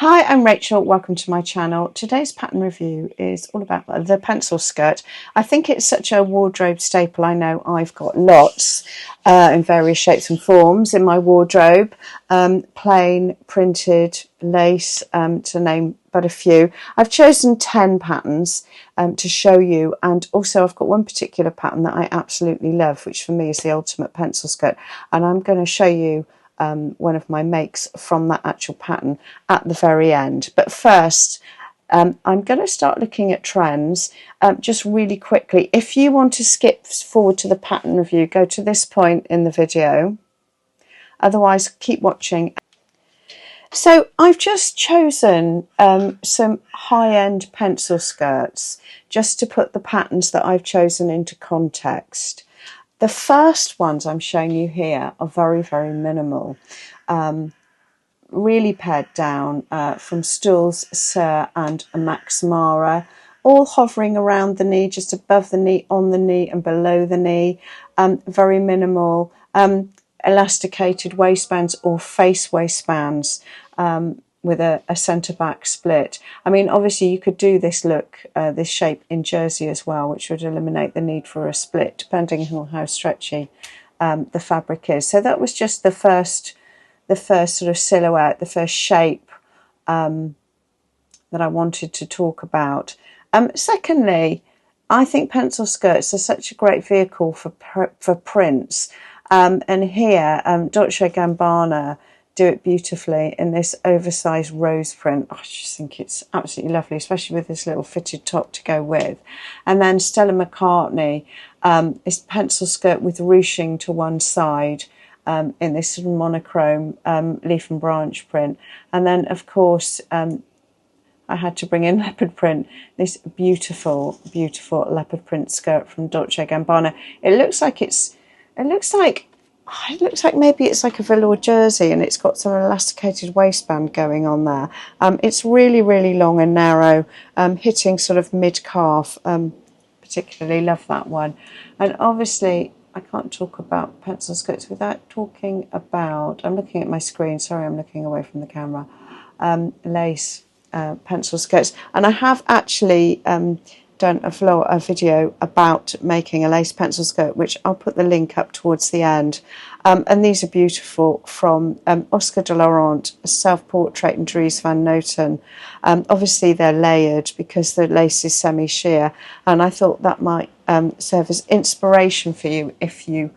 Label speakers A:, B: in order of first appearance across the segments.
A: Hi, I'm Rachel. Welcome to my channel. Today's pattern review is all about the pencil skirt. I think it's such a wardrobe staple. I know I've got lots in various shapes and forms in my wardrobe. Plain, printed, lace, to name but a few. I've chosen 10 patterns to show you, and also I've got one particular pattern that I absolutely love, which for me is the ultimate pencil skirt, and I'm going to show you one of my makes from that actual pattern at the very end. But first, I'm going to start looking at trends just really quickly. If you want to skip forward to the pattern review, go to this point in the video. Otherwise, keep watching. So I've just chosen some high-end pencil skirts just to put the patterns that I've chosen into context. The first ones I'm showing you here are very, very minimal, really pared down from Stools, Sir and Max Mara, all hovering around the knee, just above the knee, on the knee and below the knee, very minimal, elasticated waistbands or face waistbands with a centre back split. I mean, obviously you could do this look, this shape in jersey as well, which would eliminate the need for a split, depending on how stretchy the fabric is. So that was just the first sort of silhouette, the first shape that I wanted to talk about. Secondly, I think pencil skirts are such a great vehicle for prints. And here, Dolce & Gabbana do it beautifully in this oversized rose print. I just think it's absolutely lovely, especially with this little fitted top to go with. And then Stella McCartney is pencil skirt with ruching to one side in this sort of monochrome leaf and branch print. And then, of course, I had to bring in leopard print, this beautiful, beautiful leopard print skirt from Dolce & Gabbana. It looks like maybe it's like a velour jersey, and it's got some elasticated waistband going on there. It's really, really long and narrow, hitting sort of mid-calf. Particularly love that one. And obviously, I can't talk about pencil skirts without talking about, I'm looking at my screen, sorry, I'm looking away from the camera, lace pencil skirts. And I have actually done a video about making a lace pencil skirt, which I'll put the link up towards the end. And these are beautiful, from Oscar de Laurent, a self-portrait, and Dries van Noten. Obviously they're layered because the lace is semi-sheer, and I thought that might serve as inspiration for you if you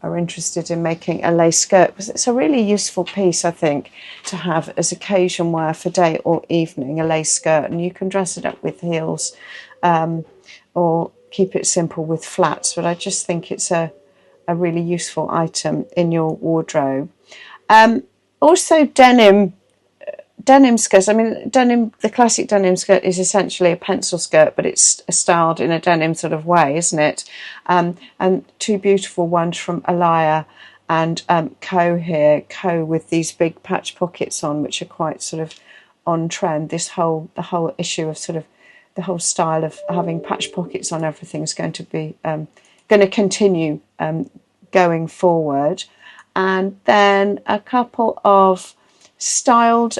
A: are interested in making a lace skirt, because it's a really useful piece, I think, to have as occasion wear for day or evening, a lace skirt, and you can dress it up with heels or keep it simple with flats, but I just think it's a really useful item in your wardrobe. Also denim skirts. I mean, the classic denim skirt is essentially a pencil skirt, but it's styled in a denim sort of way, isn't it? And two beautiful ones from Alaya and Co here. Co with these big patch pockets on, which are quite sort of on trend. The whole issue of sort of the whole style of having patch pockets on everything is going to be going to continue going forward. And then a couple of styled,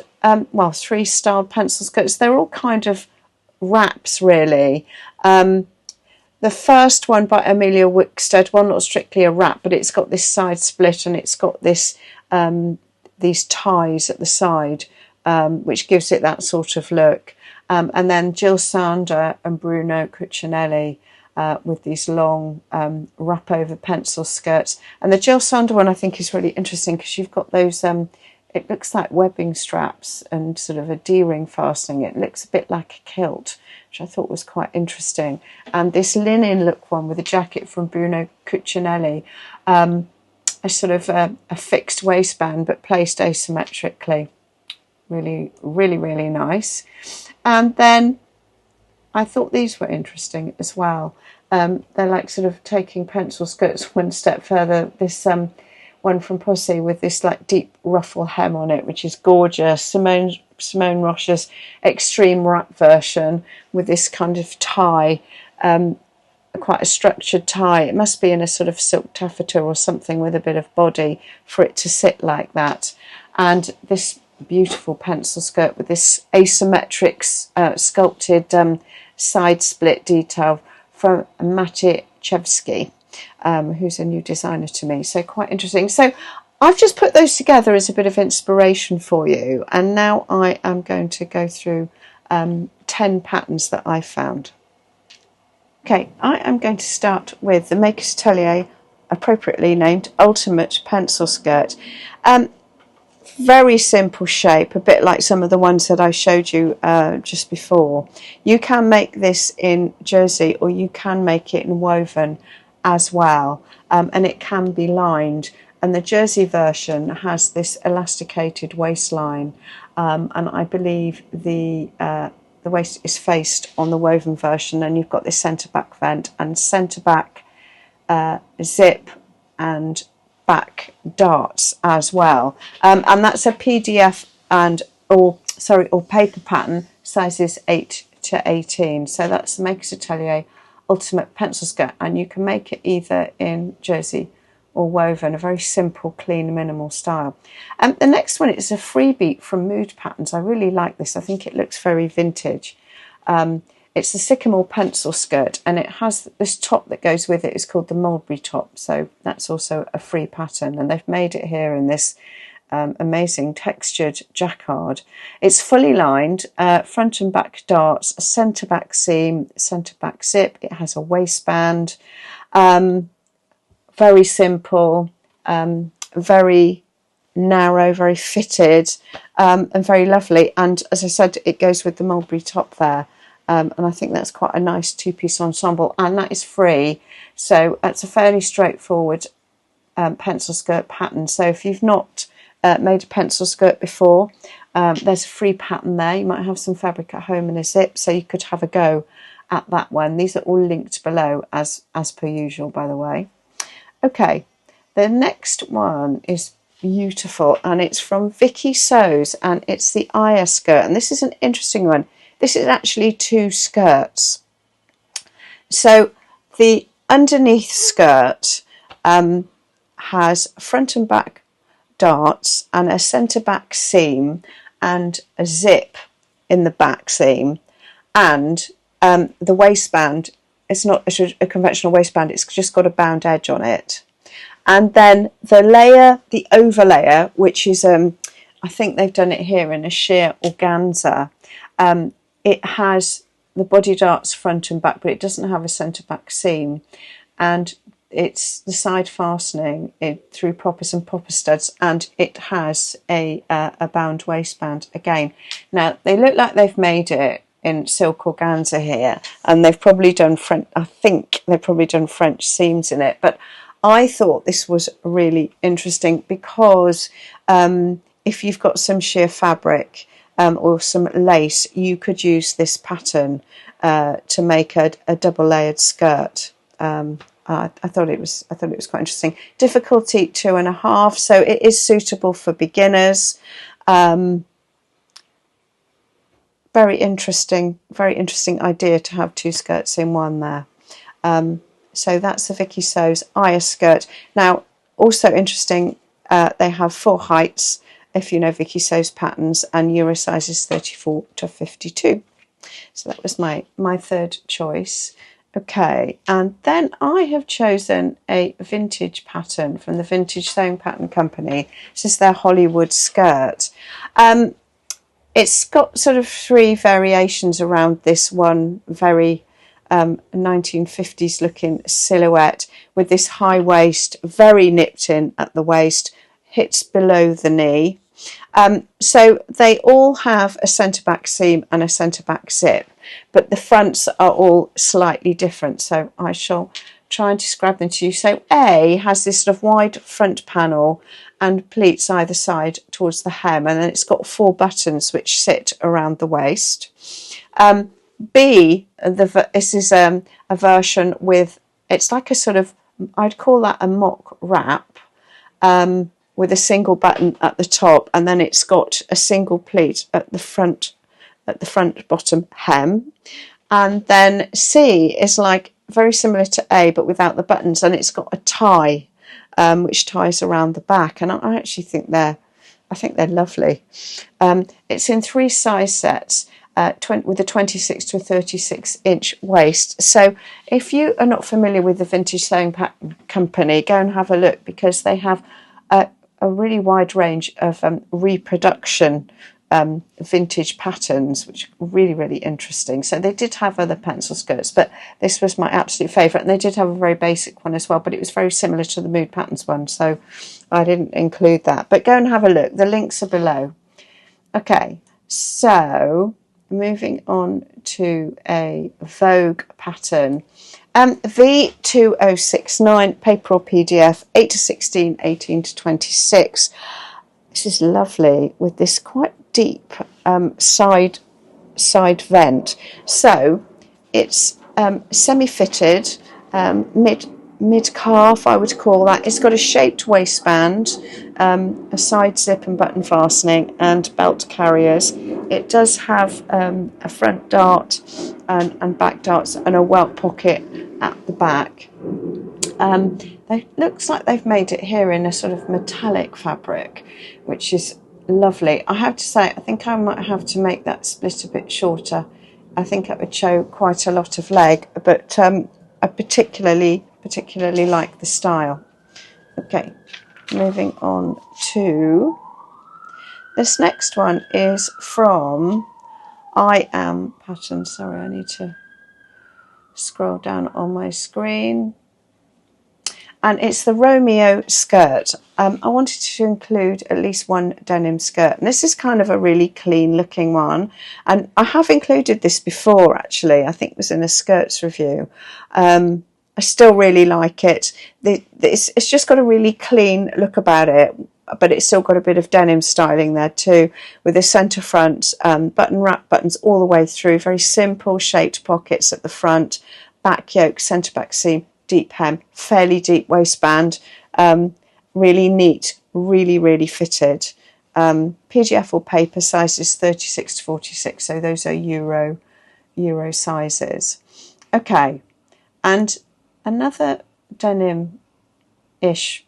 A: three styled pencil skirts. They're all kind of wraps, really. The first one by Amelia Wickstead, well, not strictly a wrap, but it's got this side split, and it's got this these ties at the side, which gives it that sort of look. And then Jill Sander and Bruno Cucinelli with these long wrap over pencil skirts. And the Jill Sander one I think is really interesting because you've got those it looks like webbing straps and sort of a D-ring fastening. It looks a bit like a kilt, which I thought was quite interesting. And this linen look one with a jacket from Bruno Cucinelli, a sort of a fixed waistband but placed asymmetrically. Really, really, really nice. And then I thought these were interesting as well. They're like sort of taking pencil skirts one step further. This one from Pussy with this like deep ruffle hem on it, which is gorgeous. Simone Roche's extreme wrap version with this kind of tie, quite a structured tie. It must be in a sort of silk taffeta or something with a bit of body for it to sit like that. And this beautiful pencil skirt with this asymmetric sculpted side split detail from Maciejewski, who's a new designer to me, so quite interesting. So I've just put those together as a bit of inspiration for you, and now I am going to go through 10 patterns that I found. Okay, I am going to start with the Maker's Atelier, appropriately named Ultimate Pencil Skirt. Very simple shape, a bit like some of the ones that I showed you just before. You can make this in jersey, or you can make it in woven as well, and it can be lined. And the jersey version has this elasticated waistline, and I believe the waist is faced on the woven version, and you've got this centre back vent and centre back zip and back darts as well, and that's a PDF or paper pattern, sizes 8 to 18. So that's the Maker's Atelier Ultimate Pencil Skirt, and you can make it either in jersey or woven, a very simple, clean, minimal style. The next one is a freebie from Mood Patterns. I really like this. I think it looks very vintage. It's the Sycamore Pencil Skirt, and it has this top that goes with it. It's called the Mulberry Top, so that's also a free pattern, and they've made it here in this amazing textured jacquard. It's fully lined, front and back darts, a centre back seam, centre back zip. It has a waistband. Very simple, very narrow, very fitted, and very lovely. And as I said, it goes with the mulberry top there. And I think that's quite a nice two-piece ensemble, and that is free. So it's a fairly straightforward pencil skirt pattern. So if you've not made a pencil skirt before, there's a free pattern there. You might have some fabric at home and a zip, so you could have a go at that one. These are all linked below as per usual, by the way. Okay, the next one is beautiful, and it's from Vicky Sews, and it's the Aya skirt, and this is an interesting one. This is actually two skirts. So the underneath skirt has front and back darts and a centre back seam and a zip in the back seam, and the waistband, it's not a conventional waistband, it's just got a bound edge on it. And then the layer, the overlayer, which is, I think they've done it here in a sheer organza, it has the body darts front and back, but it doesn't have a centre back seam. And it's the side fastening through poppers and popper studs, and it has a bound waistband again. Now, they look like they've made it in silk organza here, and they've probably done French seams in it, but I thought this was really interesting because if you've got some sheer fabric or some lace, you could use this pattern to make a double layered skirt. I thought it was quite interesting. Difficulty 2.5, so it is suitable for beginners. Very interesting idea to have two skirts in one there. So that's the Vicky Sews Aya skirt. Now, also interesting, they have 4 heights, if you know Vicky Sews patterns, and Euro sizes 34 to 52. So that was my third choice. Okay, and then I have chosen a vintage pattern from the Vintage Sewing Pattern Company. This is their Hollywood skirt. It's got sort of 3 variations around this one very 1950s looking silhouette with this high waist, very nipped in at the waist, hits below the knee. So they all have a centre back seam and a centre back zip, but the fronts are all slightly different. So I shall try and describe them to you. So A has this sort of wide front panel and pleats either side towards the hem, and then it's got 4 buttons which sit around the waist. B, this is a version with, it's like a sort of, I'd call that a mock wrap, with a single button at the top, and then it's got a single pleat at the front bottom hem. And then C is like very similar to A but without the buttons, and it's got a tie which ties around the back, and I actually think they're I think they're lovely. It's in 3 size sets. With a 26 to a 36-inch waist. So if you are not familiar with the Vintage Sewing Company, go and have a look, because they have a really wide range of reproduction vintage patterns, which are really, really interesting. So they did have other pencil skirts, but this was my absolute favourite. And they did have a very basic one as well, but it was very similar to the Mood Patterns one, so I didn't include that. But go and have a look. The links are below. Okay, so moving on to a Vogue pattern. V2069, paper or PDF, 8 to 16, 18 to 26. This is lovely with this quite deep side vent. So it's semi-fitted, mid calf, I would call that. It's got a shaped waistband, a side zip and button fastening, and belt carriers. It does have a front dart and back darts and a welt pocket at the back. It looks like they've made it here in a sort of metallic fabric, which is lovely. I have to say, I think I might have to make that split a bit shorter. I think it would show quite a lot of leg, but I particularly like the style. Okay, moving on to this next one is from I Am Pattern. Sorry, I need to scroll down on my screen. And it's the Romeo skirt. I wanted to include at least one denim skirt. And this is kind of a really clean looking one. And I have included this before, actually. I think it was in a skirts review. I still really like it. It's just got a really clean look about it, but it's still got a bit of denim styling there too, with the centre front button wrap buttons all the way through. Very simple shaped pockets at the front, back yoke, centre back seam, deep hem, fairly deep waistband, really neat, really fitted. PDF or paper sizes 36 to 46, so those are Euro sizes. Okay, and another denim-ish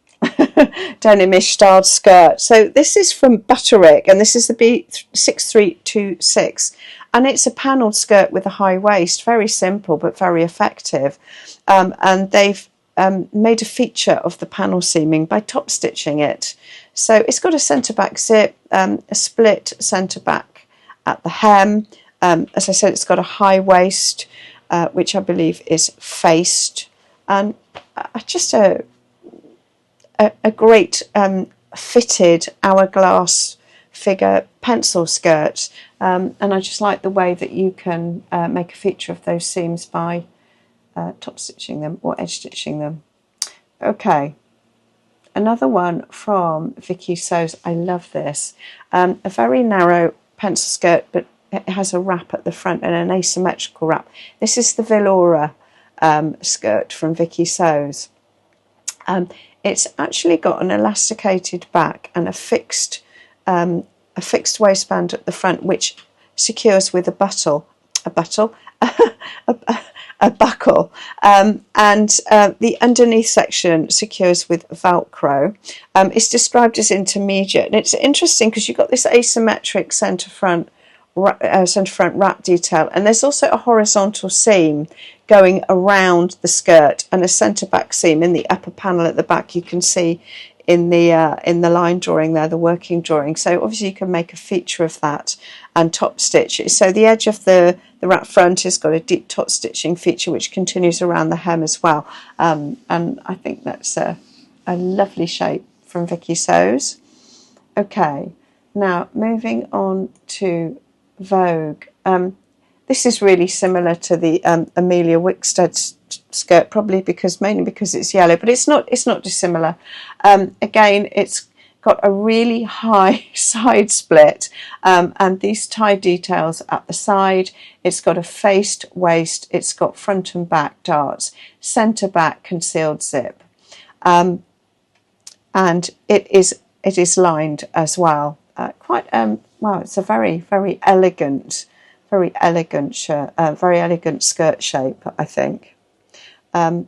A: styled skirt. So this is from Butterick, and this is the B6326, and it's a panelled skirt with a high waist, very simple but very effective. And they've made a feature of the panel seaming by top stitching it. So it's got a centre back zip, a split centre back at the hem. As I said, it's got a high waist, which I believe is faced, and just a great fitted hourglass figure pencil skirt, and I just like the way that you can make a feature of those seams by top stitching them or edge stitching them. Okay, another one from Vicky Sews. I love this. A very narrow pencil skirt, but it has a wrap at the front and an asymmetrical wrap. This is the Velora skirt from Vicky Sews. It's actually got an elasticated back and a fixed waistband at the front, which secures with a buckle, and the underneath section secures with Velcro. It's described as intermediate, and it's interesting because you've got this asymmetric centre front wrap detail, and there's also a horizontal seam going around the skirt and a centre back seam in the upper panel at the back. You can see in the line drawing there, the working drawing. So obviously you can make a feature of that and top stitch it. So the edge of the wrap front has got a deep top stitching feature which continues around the hem as well. And I think that's a lovely shape from Vicky Sews. Okay, now moving on to Vogue. This is really similar to the Amelia Wickstead skirt, mainly because it's yellow, but it's not dissimilar. Again, it's got a really high side split, and these tie details at the side. It's got a faced waist. It's got front and back darts, centre back concealed zip, and it is lined as well. Wow, it's a very elegant shirt, very elegant skirt shape, I think. And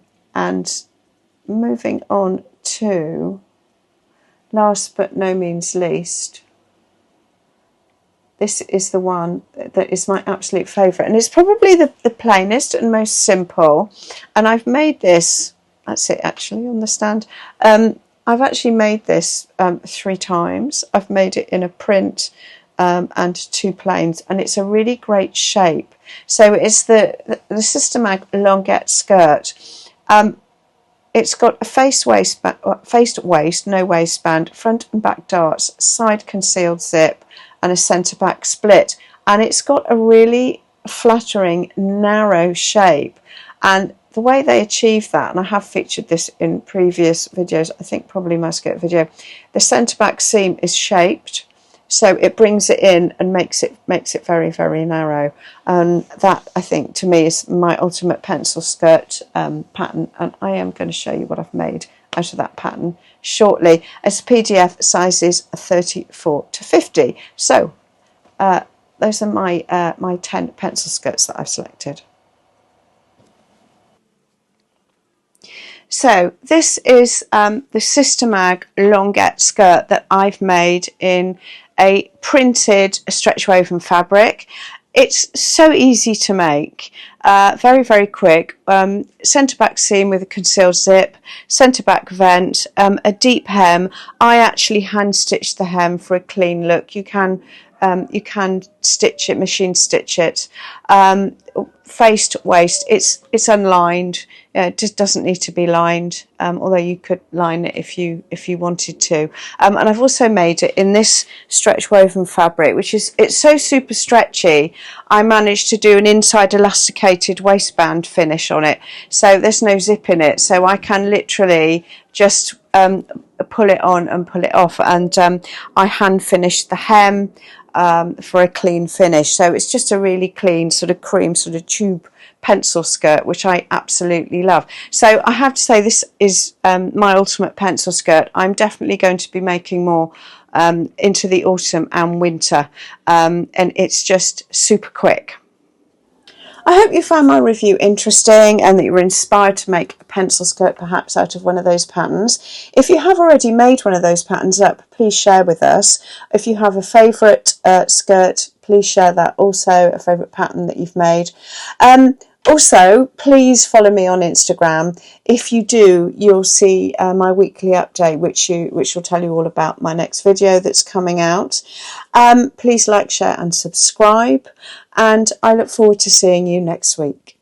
A: moving on to, last but no means least, this is the one that is my absolute favourite, and it's probably the plainest and most simple. And I've made this, that's it actually on the stand. I've actually made this 3 times. I've made it in a print and 2 plains, and it's a really great shape. So it's the Sister Mag Longuette skirt. It's got a faced waist, no waistband, front and back darts, side concealed zip, and a centre back split. And it's got a really flattering, narrow shape. And the way they achieve that, and I have featured this in previous videos, I think probably my skirt video, the centre back seam is shaped, so it brings it in and makes it very, very narrow. And that, I think, to me is my ultimate pencil skirt pattern, and I am going to show you what I've made out of that pattern shortly. As PDF, sizes 34 to 50. So those are my 10 pencil skirts that I've selected. So this is the Sister Mag Longuette skirt that I've made in a printed stretch woven fabric. It's so easy to make, very, very quick. Centre back seam with a concealed zip, centre back vent, a deep hem. I actually hand stitched the hem for a clean look. You can stitch it, machine stitch it. Faced waist, it's unlined. It just doesn't need to be lined, although you could line it if you wanted to. And I've also made it in this stretch woven fabric, it's so super stretchy. I managed to do an inside elasticated waistband finish on it, so there's no zip in it, so I can literally just pull it on and pull it off. And I hand finished the hem for a clean finish, so it's just a really clean sort of cream sort of tube pencil skirt, which I absolutely love. So I have to say, this is my ultimate pencil skirt. I'm definitely going to be making more into the autumn and winter, and it's just super quick. I hope you found my review interesting and that you were inspired to make a pencil skirt perhaps out of one of those patterns. If you have already made one of those patterns up, please share with us. If you have a favourite skirt, please share that also, a favourite pattern that you've made. Also, please follow me on Instagram. If you do, you'll see my weekly update, which will tell you all about my next video that's coming out. Please like, share and subscribe, and I look forward to seeing you next week.